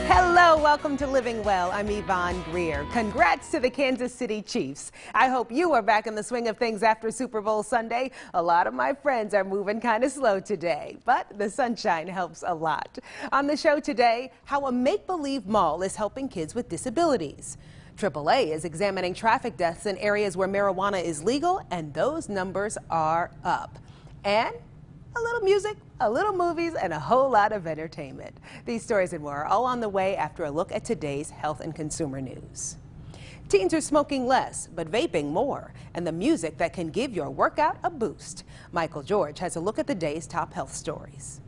Hello, welcome to Living Well. I'm Yvonne Greer. Congrats to the Kansas City Chiefs. I hope you are back in the swing of things after Super Bowl Sunday. A lot of my friends are moving kind of slow today, but the sunshine helps a lot. On the show today, how a make-believe mall is helping kids with disabilities. AAA is examining traffic deaths in areas where marijuana is legal, and those numbers are up. And a little music, a little movies, and a whole lot of entertainment. These stories and more are all on the way after a look at today's health and consumer news. Teens are smoking less, but vaping more, and the music that can give your workout a boost. Michael George has a look at the day's top health stories.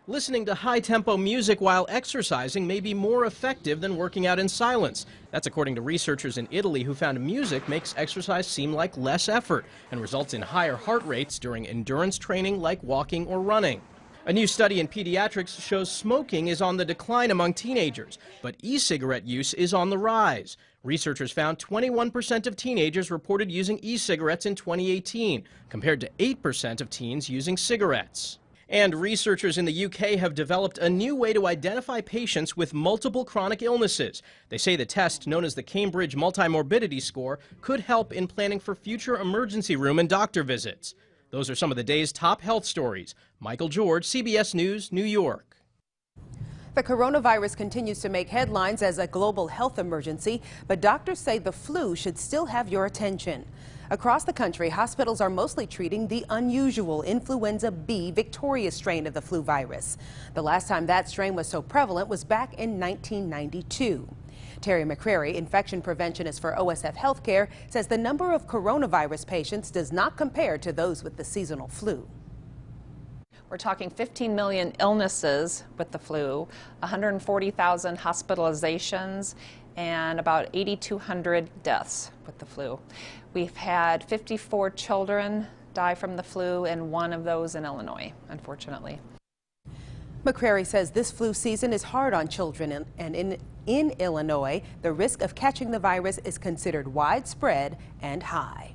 Listening to high-tempo music while exercising may be more effective than working out in silence. That's according to researchers in Italy who found music makes exercise seem like less effort and results in higher heart rates during endurance training like walking or running. A new study in pediatrics shows smoking is on the decline among teenagers, but e-cigarette use is on the rise. Researchers found 21% of teenagers reported using e-cigarettes in 2018, compared to 8% of teens using cigarettes. And researchers in the UK have developed a new way to identify patients with multiple chronic illnesses. They say the test, known as the Cambridge Multimorbidity Score, could help in planning for future emergency room and doctor visits. Those are some of the day's top health stories. Michael George, CBS News, New York. The coronavirus continues to make headlines as a global health emergency, but doctors say the flu should still have your attention. Across the country, hospitals are mostly treating the unusual influenza B Victoria strain of the flu virus. The last time that strain was so prevalent was back in 1992. Terry McCrary, infection preventionist for OSF Healthcare, says the number of coronavirus patients does not compare to those with the seasonal flu. We're talking 15 million illnesses with the flu, 140,000 hospitalizations, and about 8,200 deaths with the flu. We've had 54 children die from the flu, and one of those in Illinois, unfortunately. McCrary says this flu season is hard on children, and in Illinois, the risk of catching the virus is considered widespread and high.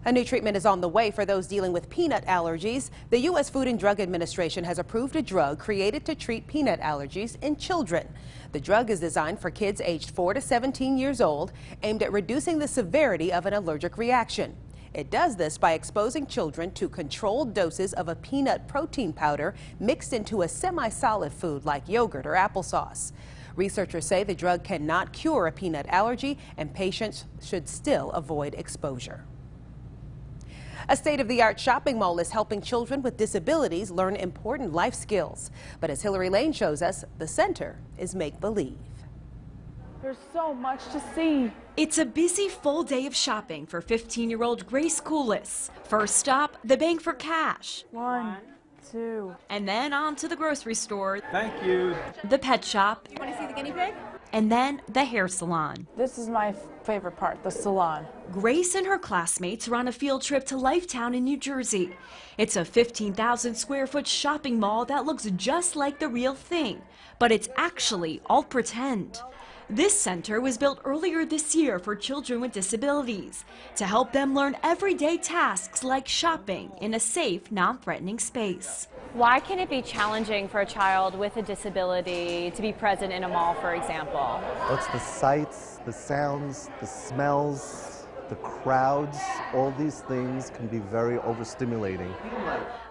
A new treatment is on the way for those dealing with peanut allergies. The U.S. Food and Drug Administration has approved a drug created to treat peanut allergies in children. The drug is designed for kids aged 4 to 17 years old, aimed at reducing the severity of an allergic reaction. It does this by exposing children to controlled doses of a peanut protein powder mixed into a semi-solid food like yogurt or applesauce. Researchers say the drug cannot cure a peanut allergy, and patients should still avoid exposure. A state-of-the-art shopping mall is helping children with disabilities learn important life skills. But as Hillary Lane shows us, the center is make-believe. There's so much to see. It's a busy full day of shopping for 15-year-old Grace Coolis. First stop, the bank for cash. 1, 2. And then on to the grocery store. Thank you. The pet shop. Want to see the guinea pig? And then the hair salon. This is my favorite part, the salon. Grace and her classmates are on a field trip to Lifetown in New Jersey. It's a 15,000 square foot shopping mall that looks just like the real thing, but it's actually all pretend. This center was built earlier this year for children with disabilities to help them learn everyday tasks like shopping in a safe, non-threatening space. Why can it be challenging for a child with a disability to be present in a mall, for example? It's the sights, the sounds, the smells, the crowds. All these things can be very overstimulating.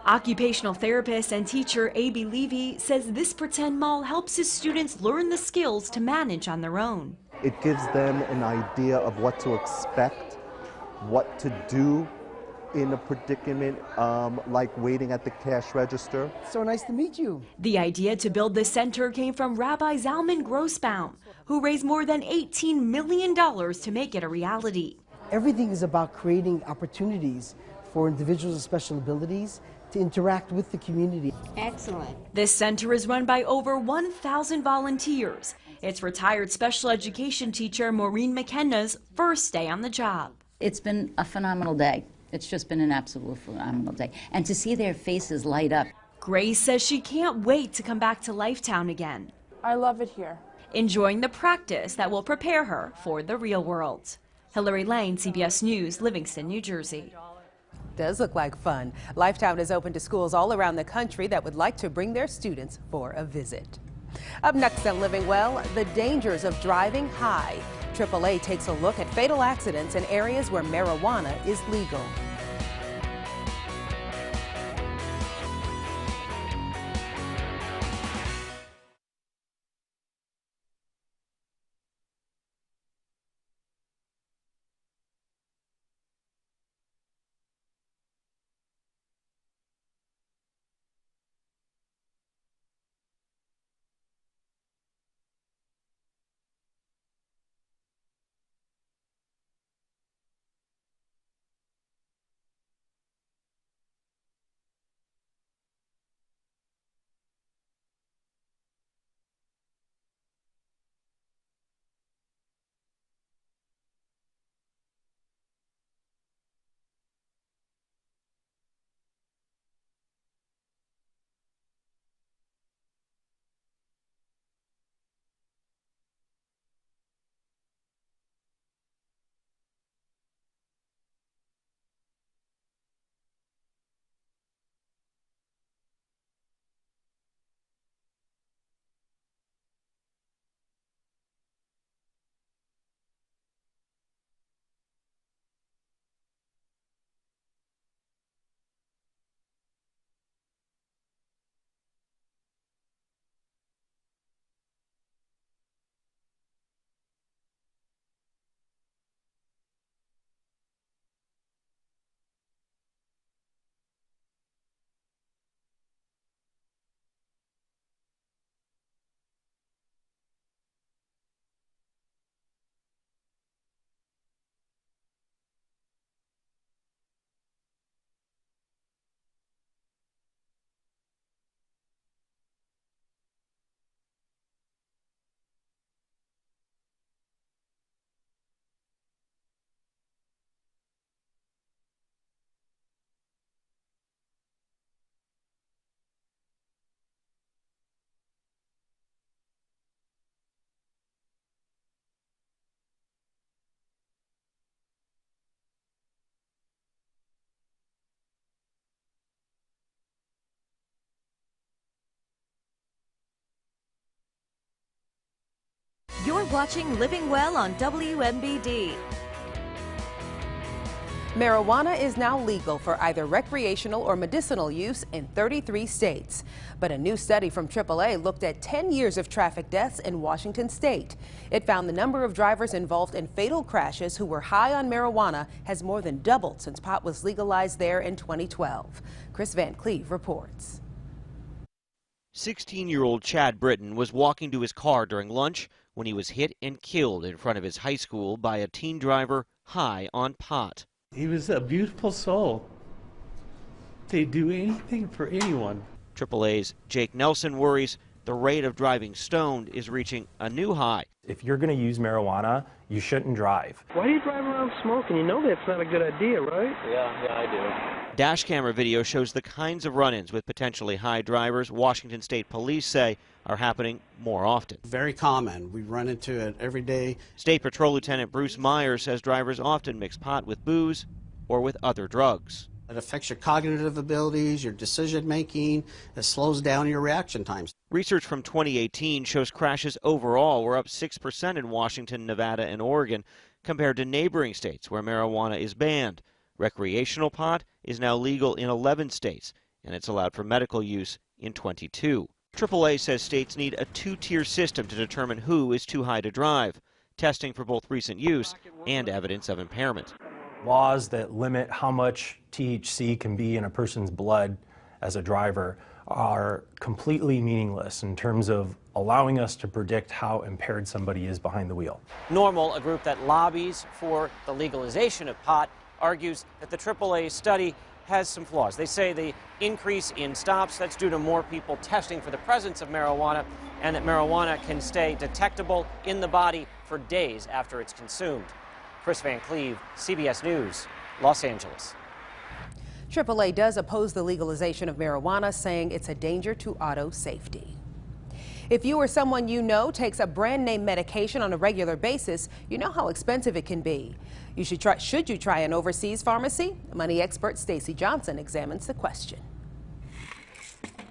Occupational therapist and teacher A.B. Levy says this pretend mall helps his students learn the skills to manage on their own. It gives them an idea of what to expect, what to do in a predicament like waiting at the cash register. So nice to meet you. The idea to build this center came from Rabbi Zalman Grossbaum, who raised more than $18 million to make it a reality. Everything is about creating opportunities for individuals with special abilities to interact with the community. Excellent. This center is run by over 1,000 volunteers. It's retired special education teacher Maureen McKenna's first day on the job. It's been a phenomenal day. It's just been an absolute phenomenal day. And to see their faces light up. Grace says she can't wait to come back to Lifetown again. I love it here. Enjoying the practice that will prepare her for the real world. Hillary Lane, CBS News, Livingston, New Jersey. Does look like fun. Lifetown is open to schools all around the country that would like to bring their students for a visit. Up next on Living Well, the dangers of driving high. AAA takes a look at fatal accidents in areas where marijuana is legal. You're watching Living Well on WMBD. Marijuana is now legal for either recreational or medicinal use in 33 states. But a new study from AAA looked at 10 years of traffic deaths in Washington state. It found the number of drivers involved in fatal crashes who were high on marijuana has more than doubled since pot was legalized there in 2012. Chris Van Cleve reports. 16-year-old Chad Britton was walking to his car during lunch when he was hit and killed in front of his high school by a teen driver high on pot. He was a beautiful soul. They'd do anything for anyone. AAA's Jake Nelson worries the rate of driving stoned is reaching a new high. If you're going to use marijuana, you shouldn't drive. Why do you drive around smoking? You know that's not a good idea, right? Yeah, I do. Dash camera video shows the kinds of run-ins with potentially high drivers Washington State police say are happening more often. Very common. We run into it every day. State Patrol Lieutenant Bruce Myers says drivers often mix pot with booze or with other drugs. It affects your cognitive abilities, your decision making. It slows down your reaction times. Research from 2018 shows crashes overall were up 6% in Washington, Nevada, and Oregon compared to neighboring states where marijuana is banned. Recreational pot is now legal in 11 states, and it's allowed for medical use in 22. AAA says states need a two-tier system to determine who is too high to drive, testing for both recent use and evidence of impairment. Laws that limit how much THC can be in a person's blood as a driver are completely meaningless in terms of allowing us to predict how impaired somebody is behind the wheel. NORML, a group that lobbies for the legalization of pot, argues that the AAA study has some flaws. They say the increase in stops, that's due to more people testing for the presence of marijuana, and that marijuana can stay detectable in the body for days after it's consumed. Chris Van Cleve, CBS News, Los Angeles. AAA does oppose the legalization of marijuana, saying it's a danger to auto safety. If you or someone you know takes a brand name medication on a regular basis, you know how expensive it can be. Should you try an overseas pharmacy? Money expert Stacy Johnson examines the question.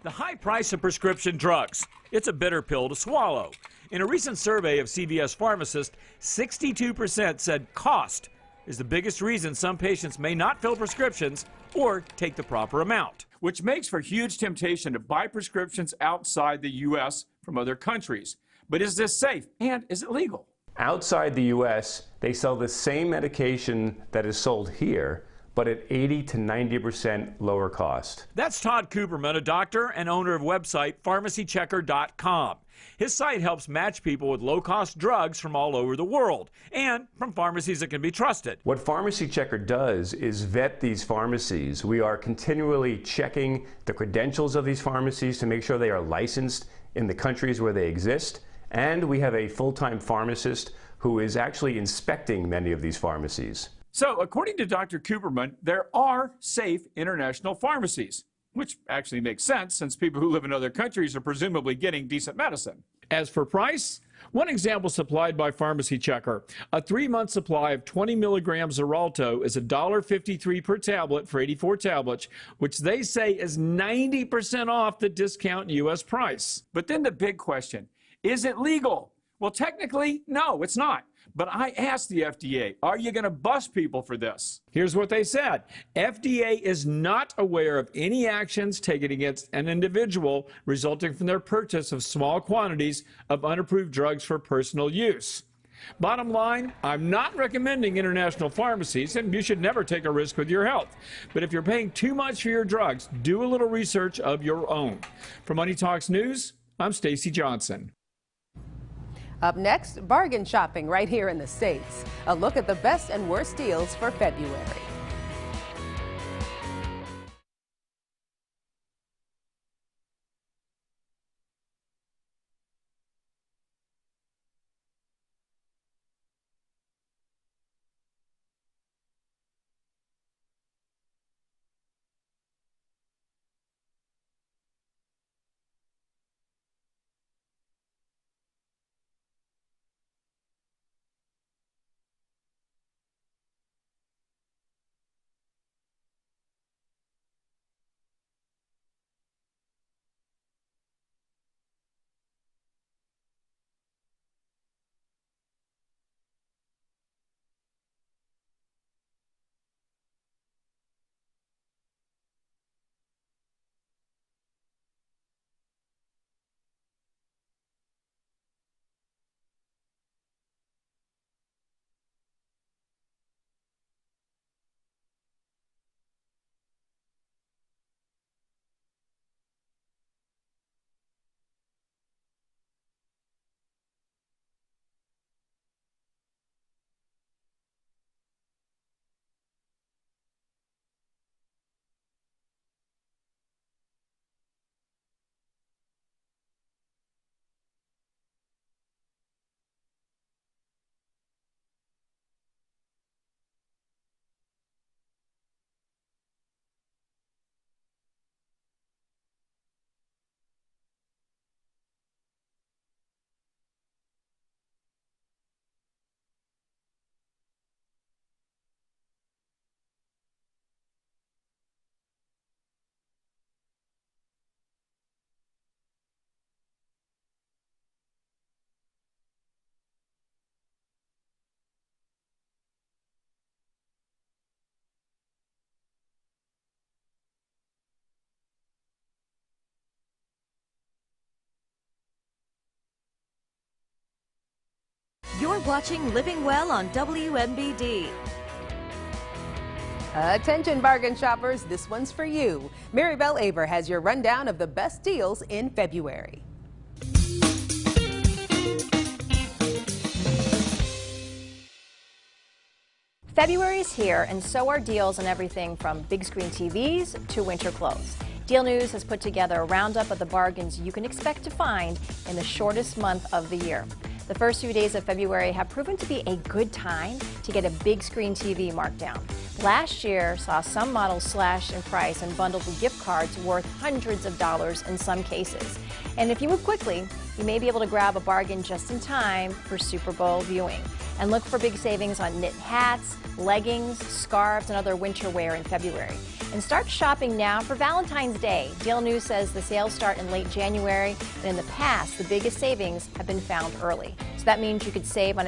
The high price of prescription drugs. It's a bitter pill to swallow. In a recent survey of CVS pharmacists, 62% said cost is the biggest reason some patients may not fill prescriptions or take the proper amount. Which makes for huge temptation to buy prescriptions outside the U.S. from other countries. But is this safe and is it legal? Outside the U.S., they sell the same medication that is sold here, but at 80 to 90% lower cost. That's Todd Cooperman, a doctor and owner of website pharmacychecker.com. His site helps match people with low-cost drugs from all over the world and from pharmacies that can be trusted. What Pharmacy Checker does is vet these pharmacies. We are continually checking the credentials of these pharmacies to make sure they are licensed in the countries where they exist, and we have a full-time pharmacist who is actually inspecting many of these pharmacies. So, according to Dr. Cooperman, there are safe international pharmacies, which actually makes sense since people who live in other countries are presumably getting decent medicine. As for price, one example supplied by Pharmacy Checker, a 3-month supply of 20 milligrams Xarelto is $1.53 per tablet for 84 tablets, which they say is 90% off the discount U.S. price. But then the big question, is it legal? Well, technically, no, it's not. But I asked the FDA, are you going to bust people for this? Here's what they said. FDA is not aware of any actions taken against an individual resulting from their purchase of small quantities of unapproved drugs for personal use. Bottom line, I'm not recommending international pharmacies, and you should never take a risk with your health. But if you're paying too much for your drugs, do a little research of your own. For Money Talks News, I'm Stacy Johnson. Up next, bargain shopping right here in the States. A look at the best and worst deals for February. You're watching Living Well on WMBD. Attention bargain shoppers, this one's for you. Maribel Aber has your rundown of the best deals in February. February is here, and so are deals on everything from big screen TVs to winter clothes. Deal News has put together a roundup of the bargains you can expect to find in the shortest month of the year. The first few days of February have proven to be a good time to get a big screen TV marked down. Last year saw some models slash in price and bundled with gift cards worth hundreds of dollars in some cases. And if you move quickly, you may be able to grab a bargain just in time for Super Bowl viewing. And look for big savings on knit hats, leggings, scarves, and other winter wear in February. And start shopping now for Valentine's Day. Deal News says the sales start in late January, and in the past, the biggest savings have been found early. So that means you could save on